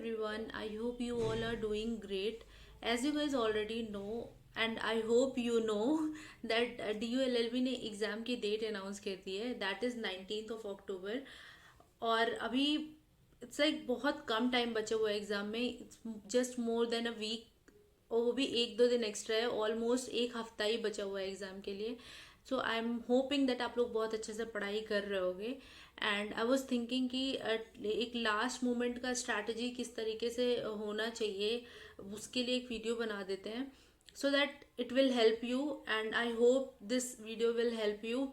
everyone. I hope you all are doing great. As you guys already know, and I hope you know that DULLB ने exam की date announce कर दी है. That is 19th of October. और अभी it's like बहुत कम time बचा हुआ है एग्ज़ाम में. It's just more than a week, और वो भी एक दो दिन एक्स्ट्रा है. ऑलमोस्ट एक हफ्ता ही बचा हुआ है एग्ज़ाम के लिए. सो आई एम होपिंग दैट आप लोग बहुत अच्छे से पढ़ाई कर रहे होगे. एंड आई वॉज थिंकिंग कि एक लास्ट मोमेंट का स्ट्रैटेजी किस तरीके से होना चाहिए, उसके लिए एक वीडियो बना देते हैं, so that it will help you. And I hope this video will help you,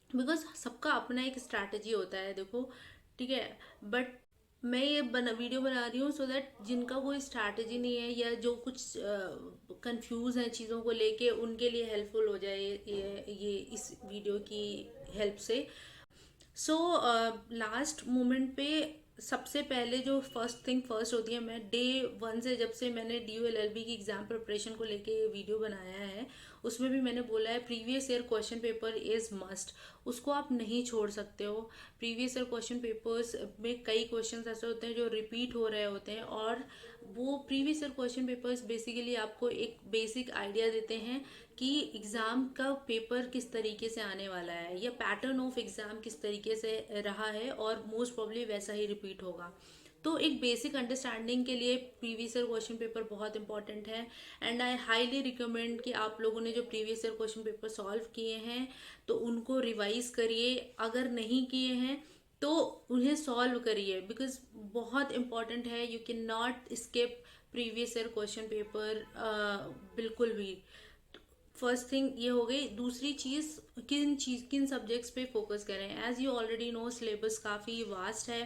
because सबका अपना एक स्ट्रैटेजी होता है, देखो, ठीक है. बट मैं ये वीडियो बना रही हूँ सो दैट जिनका कोई स्ट्रैटेजी नहीं है या जो कुछ कंफ्यूज हैं चीज़ों को लेके, उनके लिए हेल्पफुल हो जाए ये इस वीडियो की हेल्प से. सो लास्ट मोमेंट पे सबसे पहले जो फर्स्ट थिंग फर्स्ट होती है, मैं डे वन से, जब से मैंने DULLB की एग्ज़ाम प्रिपरेशन को लेके वीडियो बनाया है, उसमें भी मैंने बोला है previous year question paper is must. उसको आप नहीं छोड़ सकते हो. प्रीवियस ईयर क्वेश्चन पेपर्स में कई क्वेश्चंस ऐसे होते हैं जो रिपीट हो रहे होते हैं, और वो previous year question papers basically आपको एक बेसिक आइडिया देते हैं कि एग्ज़ाम का पेपर किस तरीके से आने वाला है, या पैटर्न ऑफ एग्ज़ाम किस तरीके से रहा है, और मोस्ट प्रॉब्ली वैसा ही रिपीट होगा. तो एक बेसिक अंडरस्टैंडिंग के लिए प्रीवियस ईयर क्वेश्चन पेपर बहुत इंपॉर्टेंट है. एंड आई हाईली रिकमेंड कि आप लोगों ने जो previous year question paper solve किए हैं तो उनको रिवाइज करिए. अगर नहीं किए हैं तो उन्हें सॉल्व करिए, बिकॉज बहुत इंपॉर्टेंट है. You can not skip previous year question paper बिल्कुल भी. फर्स्ट थिंग ये हो गई. दूसरी चीज़ किन सब्जेक्ट्स पे फोकस करें. As you already know, syllabus काफ़ी वास्ट है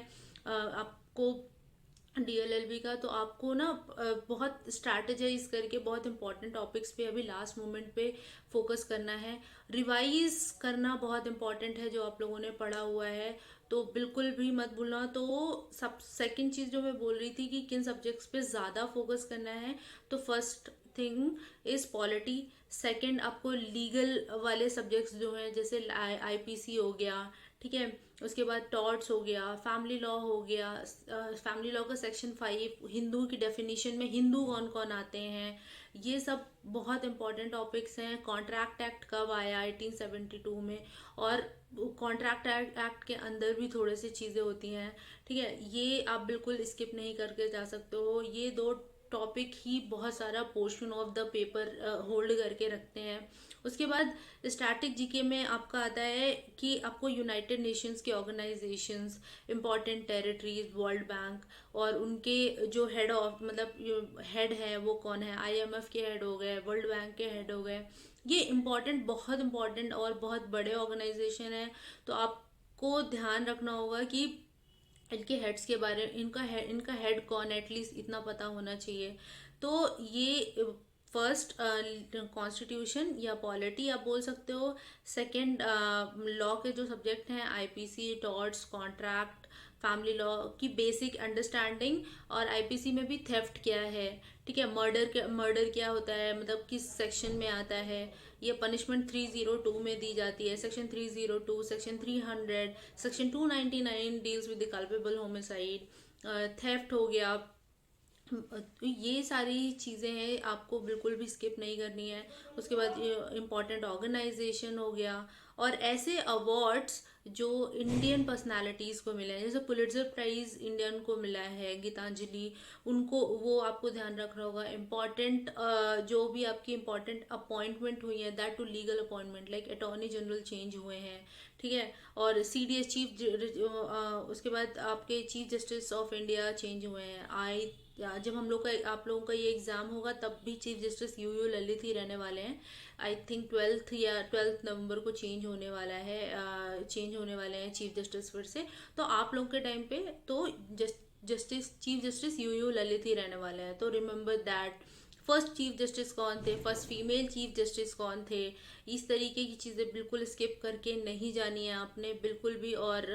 आपको DLLB का. तो आपको ना बहुत स्ट्रैटेजाइज करके बहुत इंपॉर्टेंट टॉपिक्स पे अभी लास्ट मोमेंट पे फोकस करना है. रिवाइज करना बहुत इंपॉर्टेंट है जो आप लोगों ने पढ़ा हुआ है, तो बिल्कुल भी मत भूलना. तो सब सेकंड चीज़ जो मैं बोल रही थी कि किन सब्जेक्ट्स पे ज़्यादा फोकस करना है, तो first thing is polity. Second, आपको लीगल वाले सब्जेक्ट्स जो हैं, जैसे IPC हो गया, ठीक है. उसके बाद टॉर्ट्स हो गया, फैमिली लॉ हो गया. फैमिली लॉ का सेक्शन 5, हिंदू की डेफिनेशन में हिंदू कौन कौन आते हैं, ये सब बहुत इंपॉर्टेंट टॉपिक्स हैं. कॉन्ट्रैक्ट एक्ट कब आया 1872 में, और कॉन्ट्रैक्ट एक्ट के अंदर भी थोड़े सी चीज़ें होती हैं, ठीक है. ये आप बिल्कुल स्किप नहीं करके जा सकते हो. ये दो टॉपिक ही बहुत सारा portion of the paper hold करके रखते हैं. उसके बाद स्टैटिक जीके में आपका आता है कि आपको यूनाइटेड नेशंस के organisations, important territories, world bank, और उनके जो हेड ऑफ, मतलब हेड है वो कौन है. IMF के हेड हो गए, वर्ल्ड बैंक के हेड हो गए. ये इम्पॉर्टेंट, बहुत इंपॉर्टेंट और बहुत बड़े ऑर्गेनाइजेशन है. तो आपको ध्यान रखना होगा कि इनके हेड्स के बारे में, इनका हेड कौन है, एटलीस्ट इतना पता होना चाहिए. तो ये फर्स्ट कॉन्स्टिट्यूशन या पॉलिटी आप बोल सकते हो. सेकंड, लॉ के जो सब्जेक्ट हैं, IPC, torts, contract, family law की बेसिक अंडरस्टैंडिंग. और IPC में भी थेफ्ट क्या है, ठीक है, मर्डर क्या होता है, मतलब किस सेक्शन में आता है. ये पनिशमेंट 302 में दी जाती है. Section 302, section 300, section 299 deals with the culpable homicide. Theft हो गया. तो ये सारी चीज़ें हैं, आपको बिल्कुल भी स्किप नहीं करनी है. उसके बाद इम्पॉर्टेंट ऑर्गेनाइजेशन हो गया. और ऐसे अवार्ड्स जो इंडियन पर्सनालिटीज़ को मिले हैं, जैसे पुलिट्जर प्राइज़ इंडियन को मिला है, गीतांजलि, उनको, वो आपको ध्यान रखना होगा. इम्पॉर्टेंट जो भी आपकी इम्पॉर्टेंट अपॉइंटमेंट हुई है, that too legal appointment, like attorney general change हुए हैं, ठीक है. और CDS चीफ, उसके बाद आपके chief justice of India change हुए हैं. जब हम लोग का, आप लोगों का ये एग्ज़ाम होगा तब भी चीफ जस्टिस UU ललित ही रहने वाले हैं. आई थिंक 12 नवंबर को चेंज होने वाला है, चेंज होने वाले हैं चीफ जस्टिस फिर से. तो आप लोगों के टाइम पे तो चीफ जस्टिस UU ललित ही रहने वाले हैं. तो remember that. First chief justice कौन थे, फर्स्ट फीमेल चीफ जस्टिस कौन थे, इस तरीके की चीज़ें बिल्कुल स्किप करके नहीं जानी है आपने बिल्कुल भी. और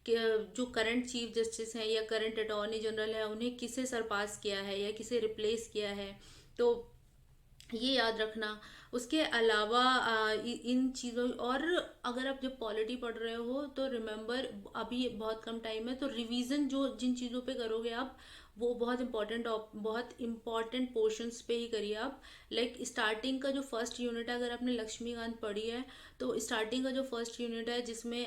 जो करंट चीफ जस्टिस हैं या करंट अटॉर्नी जनरल है, उन्हें किसे सरपास किया है या किसे रिप्लेस किया है, तो ये याद रखना. उसके अलावा इन चीज़ों, और अगर आप जब पॉलिटी पढ़ रहे हो तो रिमेंबर अभी बहुत कम टाइम है, तो रिवीजन जो जिन चीज़ों पे करोगे आप, वो बहुत इंपॉर्टेंट पोर्शंस पे ही करिए आप। लाइक स्टार्टिंग का जो फर्स्ट यूनिट है, अगर आपने लक्ष्मीकांत पढ़ी है तो स्टार्टिंग का जो फर्स्ट यूनिट है जिसमें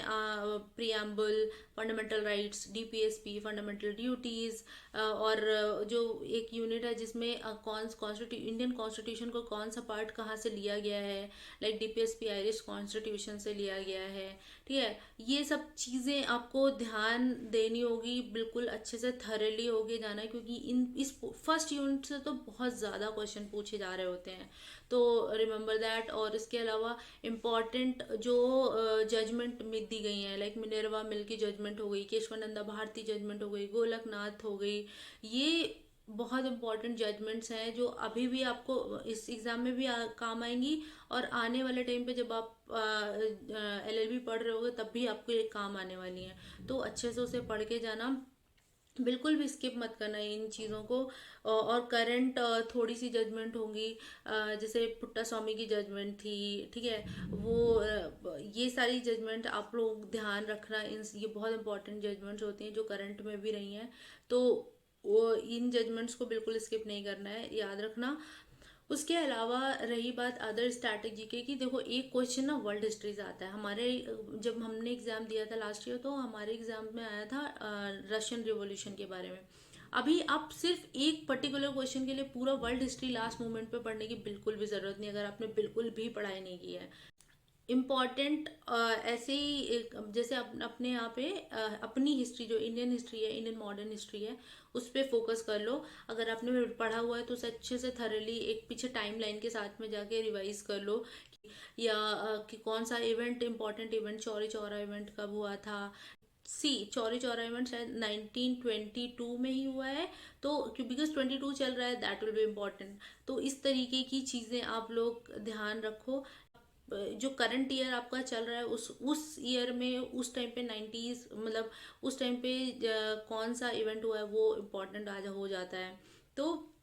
preamble, fundamental rights, DPSP, fundamental duties, और जो एक यूनिट है जिसमें इंडियन कॉन्स्टिट्यूशन को कौन सा पार्ट कहाँ से लिया गया है, लाइक डीपीएसपी आयरिश कॉन्स्टिट्यूशन से लिया गया है। ठीक है, ये सब चीज़ें आपको ध्यान देनी होगी, बिल्कुल अच्छे से थरली होके जाना है, क्योंकि इस फर्स्ट यूनिट से तो बहुत ज़्यादा क्वेश्चन पूछे जा रहे होते हैं, तो रिमेंबर दैट। और इसके अलावा इम्पॉर्टेंट जो जजमेंट दी गई हैं, लाइक मिनर्वा मिल की जजमेंट हो गई, केशवानंदा भारती जजमेंट हो गई, गोलकनाथ हो गई, ये बहुत इंपॉर्टेंट जजमेंट्स हैं जो अभी भी आपको इस एग्ज़ाम में भी काम आएंगी, और आने वाले टाइम पे जब आप एलएलबी पढ़ रहे होगे तब भी आपको ये काम आने वाली हैं। तो अच्छे से उसे पढ़ के जाना, बिल्कुल भी स्किप मत करना इन चीज़ों को। और करंट थोड़ी सी जजमेंट होंगी, जैसे पुट्टा स्वामी की जजमेंट थी, ठीक है, वो ये सारी जजमेंट आप लोग ध्यान रखना, इन ये बहुत इंपॉर्टेंट जजमेंट्स होती हैं जो करंट में भी रही हैं, तो वो इन जजमेंट्स को बिल्कुल स्किप नहीं करना है, याद रखना। उसके अलावा रही बात अदर स्ट्रैटेजी के, कि देखो एक क्वेश्चन ना वर्ल्ड हिस्ट्री से आता है हमारे, जब हमने एग्जाम दिया था लास्ट ईयर तो हमारे एग्जाम में आया था रशियन रिवॉल्यूशन के बारे में। अभी आप सिर्फ एक पर्टिकुलर क्वेश्चन के लिए पूरा वर्ल्ड हिस्ट्री लास्ट मोमेंट पे पढ़ने की बिल्कुल भी जरूरत नहीं, अगर आपने बिल्कुल भी पढ़ाई नहीं की है। इम्पॉर्टेंट ऐसे ही जैसे अपने यहाँ पे अपनी हिस्ट्री, जो इंडियन हिस्ट्री है, इंडियन मॉडर्न हिस्ट्री है, उस पर फोकस कर लो। अगर आपने पढ़ा हुआ है तो उसे अच्छे से थरली एक पीछे टाइम लाइन के साथ में जाके रिवाइज कर लो, या कि कौन सा event, important event, Chauri Chaura event कब हुआ था। चौरी चौरा इवेंट शायद 1922 में ही हुआ है, तो बिकॉज 22 चल रहा है, दैट विल बी इम्पोर्टेंट। तो इस तरीके की चीज़ें आप लोग ध्यान रखो। जो करंट ईयर आपका चल रहा है उस ईयर में उस टाइम पे 90s, मतलब उस टाइम पे कौन सा इवेंट हुआ है वो इम्पोर्टेंट आज हो जाता है, तो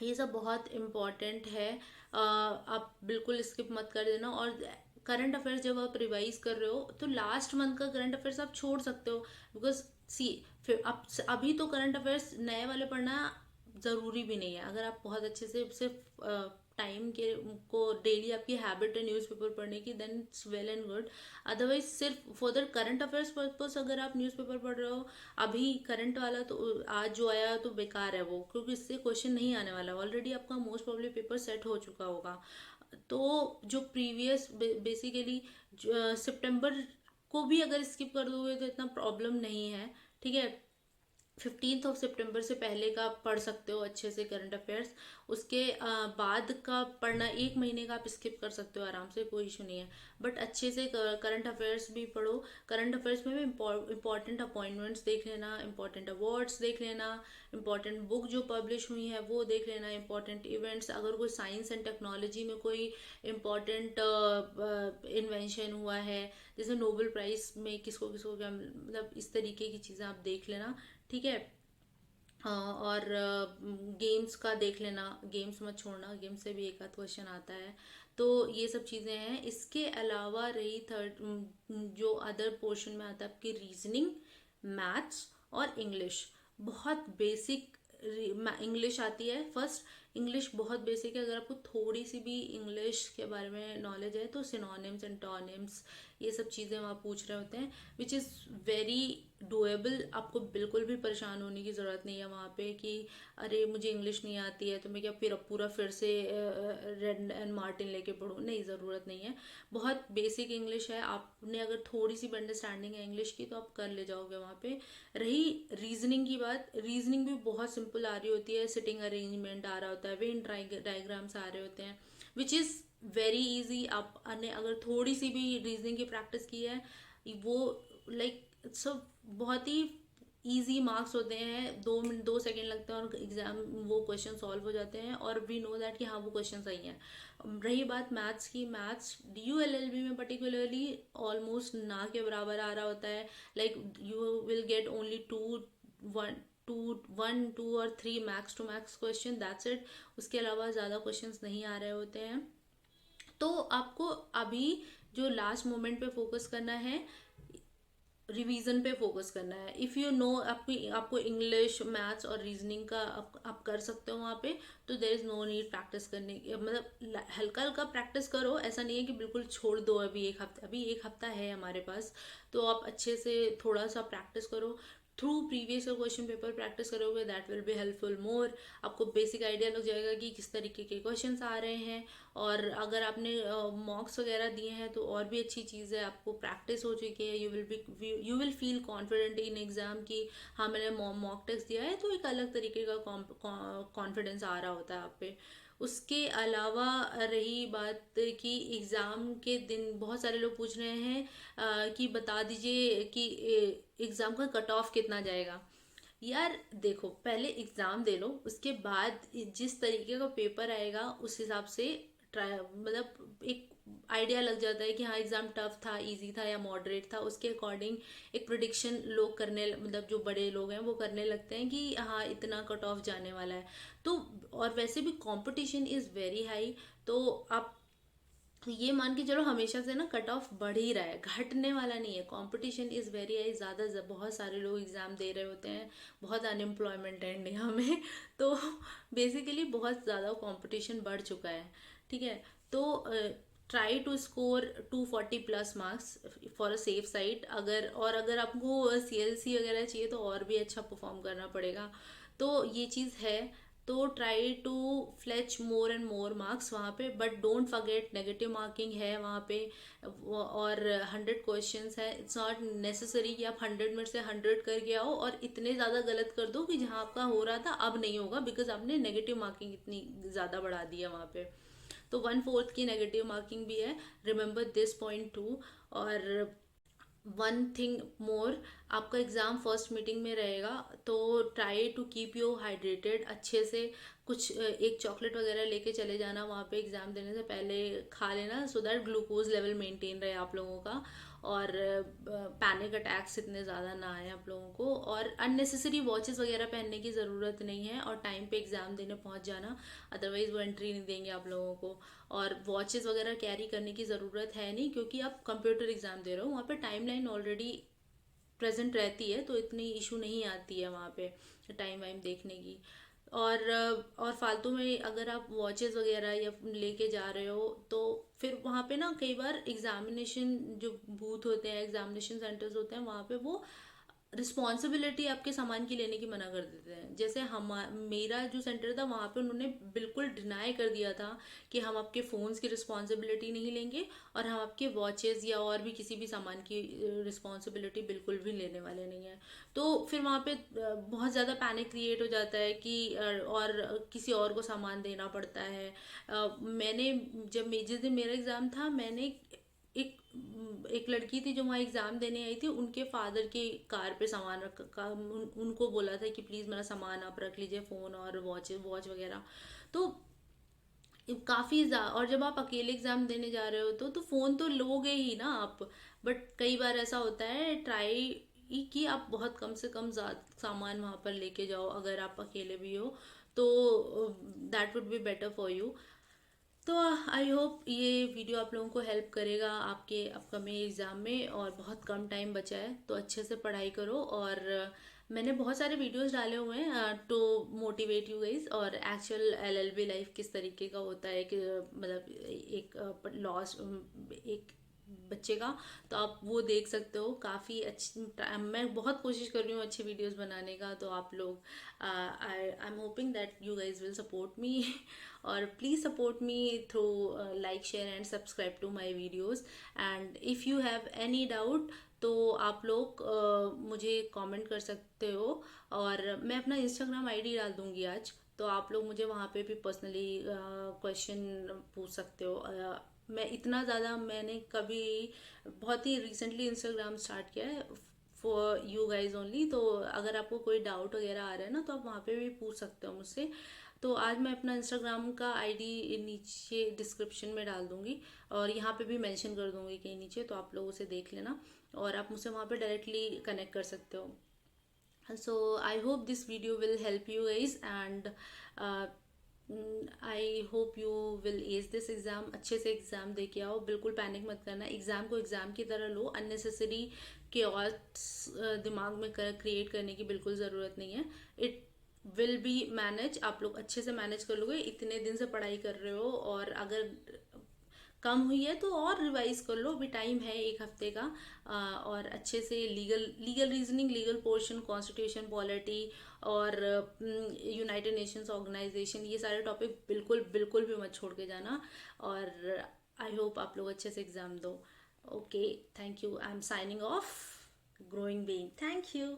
ये सब बहुत इम्पॉर्टेंट है। आप बिल्कुल स्किप मत कर देना। और करंट अफेयर्स जब आप रिवाइज कर रहे हो तो लास्ट मंथ का करंट अफेयर्स आप छोड़ सकते हो, बिकॉज सी फिर अब अभी तो करंट अफेयर्स नए वाले पढ़ना ज़रूरी भी नहीं है। अगर आप बहुत अच्छे से सिर्फ टाइम के को डेली आपकी हैबिट है न्यूज़पेपर पढ़ने की, then it's well and good. Otherwise सिर्फ for the current affairs purpose अगर आप न्यूज़पेपर पढ़ रहे हो अभी करंट वाला, तो आज जो आया तो बेकार है वो, क्योंकि इससे क्वेश्चन नहीं आने वाला, ऑलरेडी आपका मोस्ट प्रॉब्ली पेपर सेट हो चुका होगा। तो जो प्रीवियस बेसिकली सितंबर को भी अगर स्किप कर दोगे तो इतना प्रॉब्लम नहीं है, ठीक है। 15 सितंबर से पहले का आप पढ़ सकते हो अच्छे से करंट अफेयर्स, उसके बाद का पढ़ना 1 महीने का आप स्किप कर सकते हो आराम से, कोई इशू नहीं है। बट अच्छे से करंट अफेयर्स भी पढ़ो। करंट अफेयर्स में भी इंपॉर्टेंट अपॉइंटमेंट्स देख लेना, इंपॉर्टेंट अवार्ड्स देख लेना, इंपॉर्टेंट बुक जो पब्लिश हुई है वो देख लेना, इंपॉर्टेंट इवेंट्स, अगर कोई साइंस एंड टेक्नोलॉजी में कोई इंपॉर्टेंट इन्वेंशन हुआ है, जैसे नोबेल प्राइज में किसको किसको क्या, मतलब इस तरीके की चीज़ें आप देख लेना, ठीक है। और गेम्स का देख लेना, गेम्स मत छोड़ना, गेम्स से भी एक आध क्वेश्चन आता है। तो ये सब चीज़ें हैं। इसके अलावा रही थर्ड, जो अदर पोर्शन में आता है आपकी रीजनिंग, मैथ्स और इंग्लिश। बहुत बेसिक इंग्लिश आती है फर्स्ट, इंग्लिश बहुत बेसिक है। अगर आपको थोड़ी सी भी इंग्लिश के बारे में नॉलेज है तो सिनोनिम्स, एंटोनिम्स, ये सब चीज़ें वहाँ पूछ रहे होते हैं, विच इज़ वेरी डुएबल। आपको बिल्कुल भी परेशान होने की ज़रूरत नहीं है वहाँ पे कि अरे मुझे इंग्लिश नहीं आती है तो मैं क्या फिर से रेड एंड मार्टिन लेके पढूं, नहीं, ज़रूरत नहीं है। बहुत बेसिक इंग्लिश है, आपने अगर थोड़ी सी भी अंडरस्टैंडिंग है इंग्लिश की तो आप कर ले जाओगे वहाँ पे। रही रीजनिंग की बात, रीजनिंग भी बहुत सिंपल आ रही होती है, सिटिंग अरेंजमेंट आ रहा होता है, वेन डायग्राम्स आ रहे होते हैं, विच इज़ वेरी इजी। आपने अगर थोड़ी सी भी रीजनिंग की प्रैक्टिस की है, वो लाइक सब बहुत ही इजी मार्क्स होते हैं, 2 सेकेंड लगते हैं और एग्जाम वो क्वेश्चन सॉल्व हो जाते हैं, और वी नो दैट कि हाँ वो क्वेश्चन सही हैं। रही बात मैथ्स की, मैथ्स DULLB में पर्टिकुलरली ऑलमोस्ट ना के बराबर आ रहा होता है, like you will get only two और three max two max question, that's it. उसके अलावा ज़्यादा क्वेश्चंस नहीं आ रहे होते हैं। तो आपको अभी जो लास्ट मोमेंट पे फोकस करना है, रिवीजन पे फोकस करना है। इफ़ यू नो आपको इंग्लिश, मैथ्स और रीजनिंग का आप कर सकते हो वहाँ पे, तो there is no need practice करने की, मतलब हल्का हल्का प्रैक्टिस करो, ऐसा नहीं है कि बिल्कुल छोड़ दो। अभी एक हफ्ता है हमारे पास, तो आप अच्छे से थोड़ा सा प्रैक्टिस करो। Through previous question paper practice करोगे, दैट विल बी हेल्पफुल मोर। आपको बेसिक आइडिया लग जाएगा कि किस तरीके के क्वेश्चंस आ रहे हैं। और अगर आपने मॉक्स वगैरह दिए हैं तो और भी अच्छी चीज़ है, आपको प्रैक्टिस हो चुकी है। You will feel confident in exam कि हाँ मैंने मॉक टेस्ट दिया है, तो एक अलग तरीके का कॉन्फिडेंस आ रहा होता है आप पे। उसके अलावा रही बात कि एग्ज़ाम के दिन बहुत सारे लोग पूछ रहे हैं कि बता दीजिए कि एग्ज़ाम का कट ऑफ कितना जाएगा। यार देखो, पहले एग्ज़ाम दे लो, उसके बाद जिस तरीके का पेपर आएगा उस हिसाब से ट्राई, मतलब एक आइडिया लग जाता है कि हाँ एग्ज़ाम टफ था, इजी था या मॉडरेट था। उसके अकॉर्डिंग एक प्रिडिक्शन लोग करने, मतलब जो बड़े लोग हैं वो करने लगते हैं कि हाँ इतना कट ऑफ जाने वाला है। तो और वैसे भी कंपटीशन इज़ वेरी हाई, तो आप ये मान के चलो हमेशा से ना कट ऑफ बढ़ ही रहा है, घटने वाला नहीं है। कंपटीशन इज़ वेरी हाई, ज़्यादा बहुत सारे लोग एग्ज़ाम दे रहे होते हैं, बहुत अनएम्प्लॉयमेंट है इंडिया में। तो बेसिकली बहुत ज़्यादा कंपटीशन बढ़ चुका है। ठीक है, तो try to score 240 plus marks for a safe side. अगर आपको सीएलसी वगैरह चाहिए तो और भी अच्छा परफॉर्म करना पड़ेगा, तो ये चीज़ है। तो try to fetch more and more marks वहाँ पे, but don't forget negative marking है वहाँ पे। और 100 क्वेश्चंस है, इट्स नॉट नेसेसरी कि आप 100 में से 100 करके आओ और इतने ज़्यादा गलत कर दो कि जहाँ आपका हो रहा था अब नहीं होगा, बिकॉज आपने नेगेटिव मार्किंग इतनी ज़्यादा बढ़ा दी है वहाँ पे। तो 1/4 की नेगेटिव मार्किंग भी है, रिमेंबर दिस पॉइंट टू। और वन थिंग मोर, आपका एग्ज़ाम फर्स्ट मीटिंग में रहेगा, तो try to keep you hydrated अच्छे से। कुछ एक चॉकलेट वगैरह लेके चले जाना वहाँ पे, एग्ज़ाम देने से पहले खा लेना, so that glucose level maintain रहे आप लोगों का। और पैनिक अटैक्स इतने ज़्यादा ना आए आप लोगों को। और अननेसेसरी वॉचेस वगैरह पहनने की ज़रूरत नहीं है, और टाइम पे एग्ज़ाम देने पहुँच जाना, अदरवाइज़ वो एंट्री नहीं देंगे आप लोगों को। और वॉचेस वगैरह कैरी करने की ज़रूरत है नहीं, क्योंकि आप कंप्यूटर एग्ज़ाम दे रहे हो, वहाँ पे टाइमलाइन ऑलरेडी प्रेजेंट रहती है, तो इतनी इशू नहीं आती है वहाँ पे टाइम वाइम देखने की। और फालतू में अगर आप वॉचेस वगैरह या लेके जा रहे हो, तो फिर वहाँ पे ना कई बार एग्जामिनेशन जो बूथ होते हैं, एग्जामिनेशन सेंटर्स होते हैं, वहाँ पे वो रिस्पॉन्सिबिलिटी आपके सामान की लेने की मना कर देते हैं। जैसे हम, मेरा जो सेंटर था वहाँ पे उन्होंने बिल्कुल डिनाई कर दिया था कि हम आपके फ़ोन्स की रिस्पॉन्सिबिलिटी नहीं लेंगे, और हम आपके वॉचेस या और भी किसी भी सामान की रिस्पॉन्सिबिलिटी बिल्कुल भी लेने वाले नहीं हैं। तो फिर वहाँ पे बहुत ज़्यादा पैनिक क्रिएट हो जाता है कि और किसी और को सामान देना पड़ता है। मैंने जिस दिन मेरा एग्ज़ाम था, मैंने एक एक लड़की थी जो वहाँ एग्ज़ाम देने आई थी, उनके फादर की कार पे सामान उनको बोला था कि प्लीज़ मेरा सामान आप रख लीजिए, फ़ोन और वॉच वगैरह। तो काफ़ी और जब आप अकेले एग्ज़ाम देने जा रहे हो तो फ़ोन तो लोगे ही ना आप। बट कई बार ऐसा होता है, ट्राई कि आप बहुत कम से कम सामान वहाँ पर लेके जाओ, अगर आप अकेले भी हो तो that would be better for you. तो आई होप ये वीडियो आप लोगों को हेल्प करेगा आपके अपकमिंग एग्ज़ाम में, और बहुत कम टाइम बचा है, तो अच्छे से पढ़ाई करो। और मैंने बहुत सारे वीडियोस डाले हुए हैं टू मोटिवेट यू गाइस, और एक्चुअल एलएलबी लाइफ किस तरीके का होता है, कि मतलब एक लॉस एक बच्चे का, तो आप वो देख सकते हो। काफ़ी अच्छी, मैं बहुत कोशिश कर रही हूँ अच्छी वीडियोस बनाने का, तो आप लोग, I am hoping that you guys will support me. और please support me through like, share and subscribe to my videos. And if you have any doubt, तो आप लोग मुझे कमेंट कर सकते हो, और मैं अपना इंस्टाग्राम आईडी डाल दूँगी आज, तो आप लोग मुझे वहाँ पे भी पर्सनली क्वेश्चन पूछ सकते हो। मैं इतना ज़्यादा, मैंने कभी बहुत ही रिसेंटली इंस्टाग्राम स्टार्ट किया है फॉर यू गाइज ओनली, तो अगर आपको कोई डाउट वगैरह आ रहा है ना, तो आप वहाँ पे भी पूछ सकते हो मुझसे। तो आज मैं अपना इंस्टाग्राम का आईडी नीचे डिस्क्रिप्शन में डाल दूँगी, और यहाँ पे भी मेंशन कर दूँगी कहीं नीचे, तो आप लोग उसे देख लेना, और आप मुझसे वहाँ पे डायरेक्टली कनेक्ट कर सकते हो। So I hope this video will help you guys, and I hope you will ace this exam. अच्छे से एग्ज़ाम दे के आओ, बिल्कुल पैनिक मत करना, एग्ज़ाम को एग्ज़ाम की तरह लो, अननेसेसरी केओस दिमाग में क्रिएट करने की बिल्कुल ज़रूरत नहीं है। इट विल बी मैनेज, आप लोग अच्छे से मैनेज कर लोगे। इतने दिन से पढ़ाई कर रहे हो, और अगर कम हुई है तो और रिवाइज कर लो, अभी टाइम है एक हफ्ते का। और अच्छे से legal legal reasoning, legal portion, constitution, polity और यूनाइटेड नेशंस ऑर्गेनाइजेशन, ये सारे टॉपिक बिल्कुल बिल्कुल भी मत छोड़ के जाना। और आई होप आप लोग अच्छे से एग्जाम दो। Okay, thank you, I am signing off. Growing being, thank you.